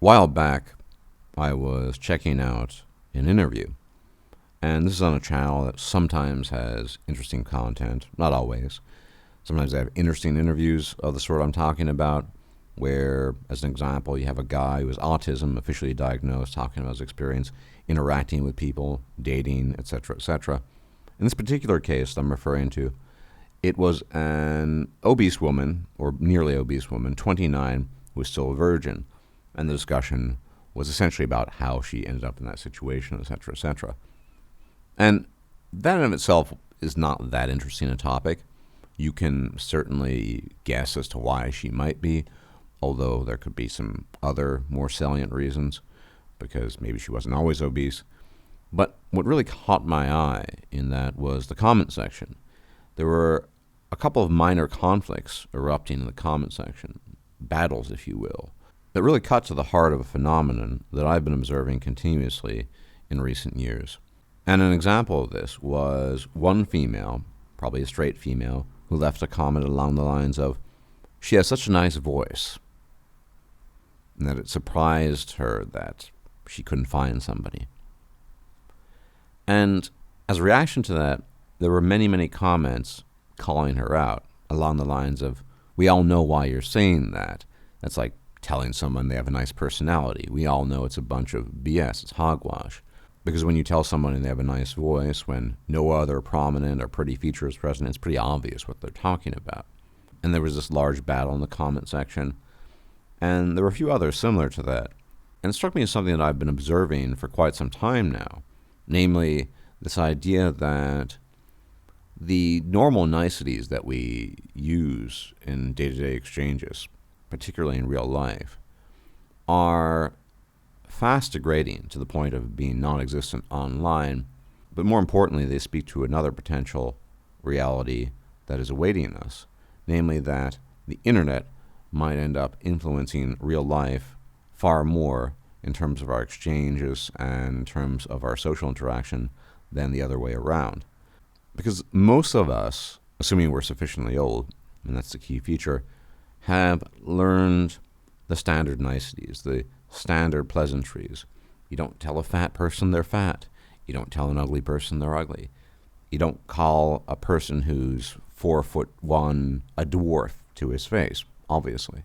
while back, I was checking out an interview, and this is on a channel that sometimes has interesting content, not always. Sometimes they have interesting interviews of the sort I'm talking about, where, as an example, you have a guy who has autism, officially diagnosed, talking about his experience interacting with people, dating, etc., etc. In this particular case I'm referring to, it was an obese woman, or nearly obese woman, 29, who was still a virgin, and the discussion was essentially about how she ended up in that situation, etc., etc. And that in itself is not that interesting a topic. You can certainly guess as to why she might be, although there could be some other more salient reasons, because maybe she wasn't always obese. But what really caught my eye in that was the comment section. There were a couple of minor conflicts erupting in the comment section, battles, if you will, that really cut to the heart of a phenomenon that I've been observing continuously in recent years. And an example of this was one female, probably a straight female, who left a comment along the lines of, "She has such a nice voice," and that it surprised her that she couldn't find somebody. And as a reaction to that, there were many, many comments calling her out along the lines of, "We all know why you're saying that. That's like telling someone they have a nice personality. We all know it's a bunch of BS, it's hogwash. Because when you tell someone they have a nice voice, when no other prominent or pretty feature is present, it's pretty obvious what they're talking about." And there was this large battle in the comment section, and there were a few others similar to that. And it struck me as something that I've been observing for quite some time now, namely this idea that the normal niceties that we use in day-to-day exchanges, particularly in real life, are fast degrading to the point of being non-existent online, but more importantly, they speak to another potential reality that is awaiting us, namely that the internet might end up influencing real life far more in terms of our exchanges and in terms of our social interaction than the other way around. Because most of us, assuming we're sufficiently old, and that's the key feature, have learned the standard niceties, the standard pleasantries. You don't tell a fat person they're fat. You don't tell an ugly person they're ugly. You don't call a person who's 4'1" a dwarf to his face, obviously.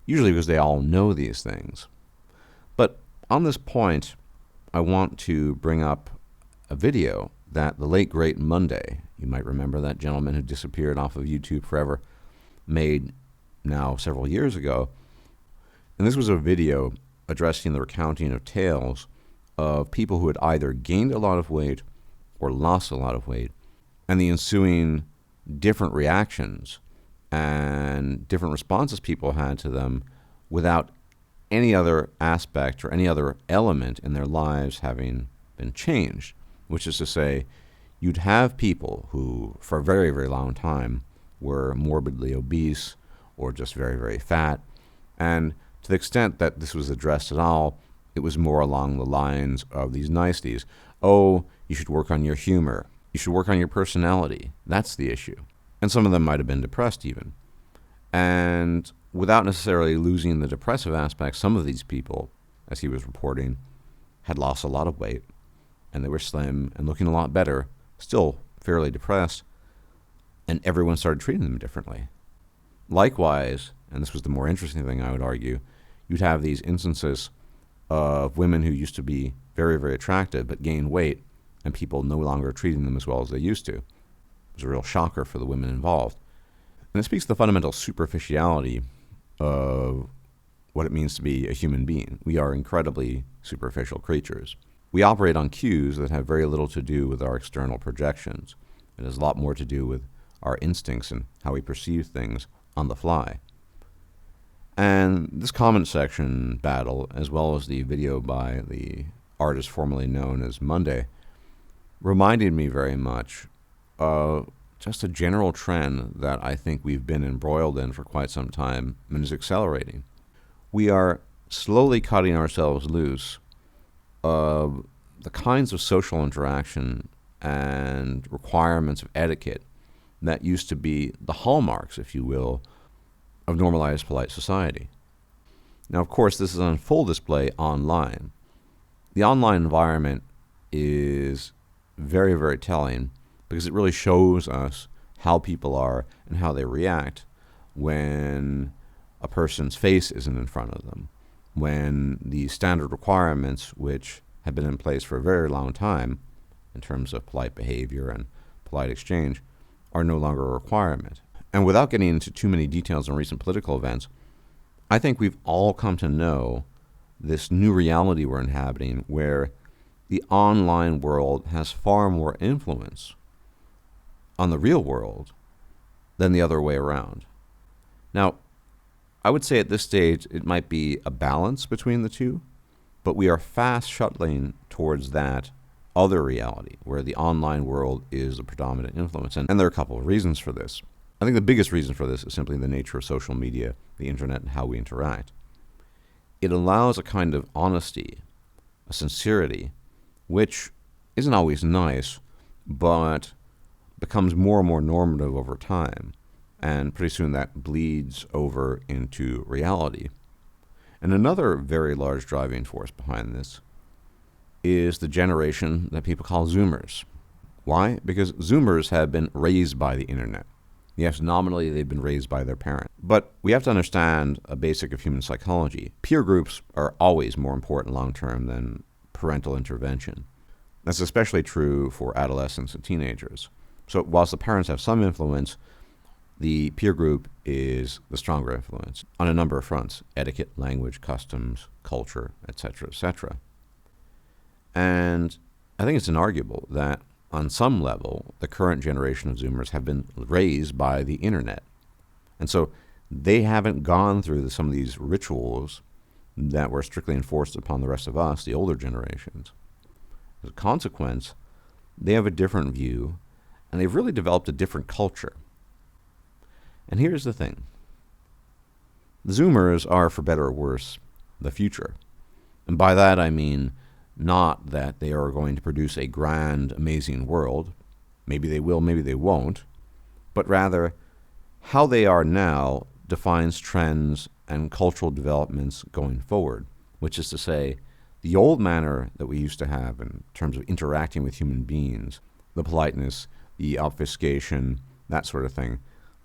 Usually because they all know these things. But on this point, I want to bring up a video that the late great Monday, you might remember that gentleman who disappeared off of YouTube forever, made now several years ago. And this was a video addressing the recounting of tales of people who had either gained a lot of weight or lost a lot of weight, and the ensuing different reactions and different responses people had to them without any other aspect or any other element in their lives having been changed. Which is to say, you'd have people who, for a very, very long time, were morbidly obese or just very, very fat. And to the extent that this was addressed at all, it was more along the lines of these niceties. Oh, you should work on your humor. You should work on your personality. That's the issue. And some of them might have been depressed even. And without necessarily losing the depressive aspect, some of these people, as he was reporting, had lost a lot of weight, and they were slim and looking a lot better, still fairly depressed, and everyone started treating them differently. Likewise, and this was the more interesting thing I would argue, you'd have these instances of women who used to be very, very attractive but gained weight, and people no longer treating them as well as they used to. It was a real shocker for the women involved. And it speaks to the fundamental superficiality of what it means to be a human being. We are incredibly superficial creatures. We operate on cues that have very little to do with our external projections. It has a lot more to do with our instincts and how we perceive things on the fly. And this comment section battle, as well as the video by the artist formerly known as Monday, reminded me very much of just a general trend that I think we've been embroiled in for quite some time and is accelerating. We are slowly cutting ourselves loose of the kinds of social interaction and requirements of etiquette that used to be the hallmarks, if you will, of normalized polite society. Now, of course, this is on full display online. The online environment is very, very telling because it really shows us how people are and how they react when a person's face isn't in front of them, when the standard requirements, which have been in place for a very long time in terms of polite behavior and polite exchange, are no longer a requirement. And without getting into too many details on recent political events, I think we've all come to know this new reality we're inhabiting where the online world has far more influence on the real world than the other way around. Now, I would say at this stage it might be a balance between the two, but we are fast shuttling towards that other reality where the online world is the predominant influence. And there are a couple of reasons for this. I think the biggest reason for this is simply the nature of social media, the internet, and how we interact. It allows a kind of honesty, a sincerity, which isn't always nice, but becomes more and more normative over time. And pretty soon that bleeds over into reality. And another very large driving force behind this is the generation that people call Zoomers. Why? Because Zoomers have been raised by the internet. Yes, nominally they've been raised by their parent. But we have to understand a basic of human psychology. Peer groups are always more important long-term than parental intervention. That's especially true for adolescents and teenagers. So whilst the parents have some influence, the peer group is the stronger influence on a number of fronts: etiquette, language, customs, culture, etc., etc. And I think it's inarguable that on some level, the current generation of Zoomers have been raised by the internet. And so they haven't gone through some of these rituals that were strictly enforced upon the rest of us, the older generations. As a consequence, they have a different view, and they've really developed a different culture. And here's the thing. The Zoomers are, for better or worse, the future. And by that I mean not that they are going to produce a grand, amazing world. Maybe they will, maybe they won't. But rather, how they are now defines trends and cultural developments going forward, which is to say, the old manner that we used to have in terms of interacting with human beings, the politeness, the obfuscation, that sort of thing,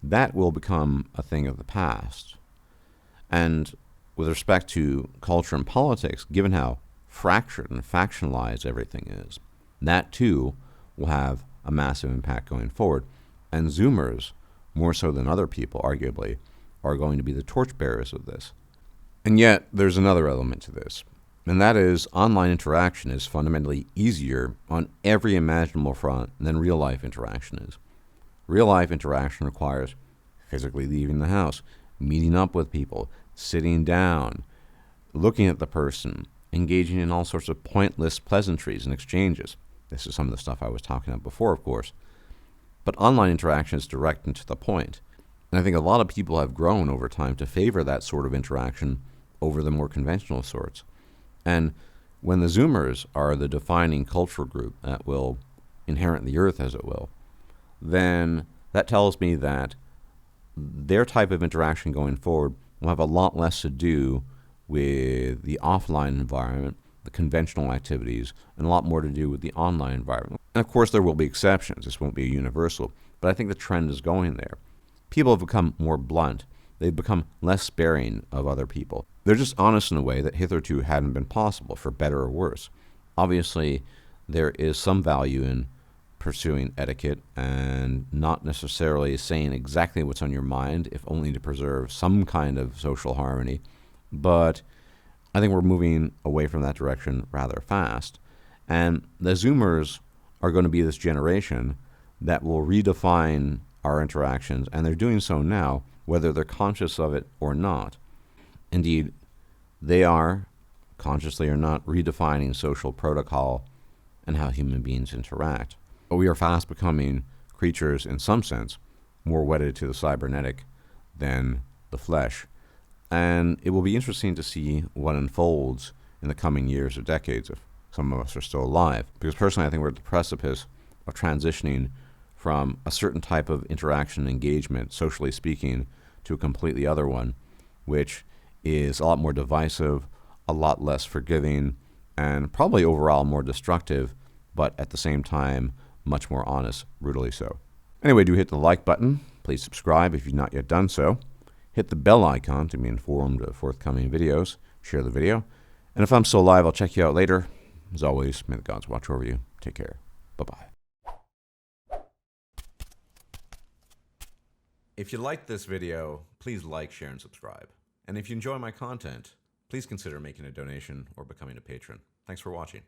that will become a thing of the past. And with respect to culture and politics, given how fractured and factionalized everything is, that too will have a massive impact going forward. And Zoomers, more so than other people, arguably, are going to be the torchbearers of this. And yet, there's another element to this, and that is online interaction is fundamentally easier on every imaginable front than real-life interaction is. Real-life interaction requires physically leaving the house, meeting up with people, sitting down, looking at the person, engaging in all sorts of pointless pleasantries and exchanges. This is some of the stuff I was talking about before, of course. But online interaction is direct and to the point. And I think a lot of people have grown over time to favor that sort of interaction over the more conventional sorts. And when the Zoomers are the defining cultural group that will inherit the earth, as it will, then that tells me that their type of interaction going forward will have a lot less to do with the offline environment, the conventional activities, and a lot more to do with the online environment. And of course, there will be exceptions. This won't be a universal, but I think the trend is going there. People have become more blunt. They've become less sparing of other people. They're just honest in a way that hitherto hadn't been possible, for better or worse. Obviously, there is some value in pursuing etiquette and not necessarily saying exactly what's on your mind, if only to preserve some kind of social harmony. But I think we're moving away from that direction rather fast. And the Zoomers are going to be this generation that will redefine our interactions, and they're doing so now, whether they're conscious of it or not. Indeed, they are, consciously or not, redefining social protocol and how human beings interact. But we are fast becoming creatures, in some sense, more wedded to the cybernetic than the flesh. And it will be interesting to see what unfolds in the coming years or decades if some of us are still alive. Because personally, I think we're at the precipice of transitioning from a certain type of interaction and engagement, socially speaking, to a completely other one, which is a lot more divisive, a lot less forgiving, and probably overall more destructive, but at the same time, much more honest, brutally so. Anyway, do hit the like button. Please subscribe if you've not yet done so. Hit the bell icon to be informed of forthcoming videos. Share the video. And if I'm still alive, I'll check you out later. As always, may the gods watch over you. Take care. Bye-bye. If you liked this video, please like, share, and subscribe. And if you enjoy my content, please consider making a donation or becoming a patron. Thanks for watching.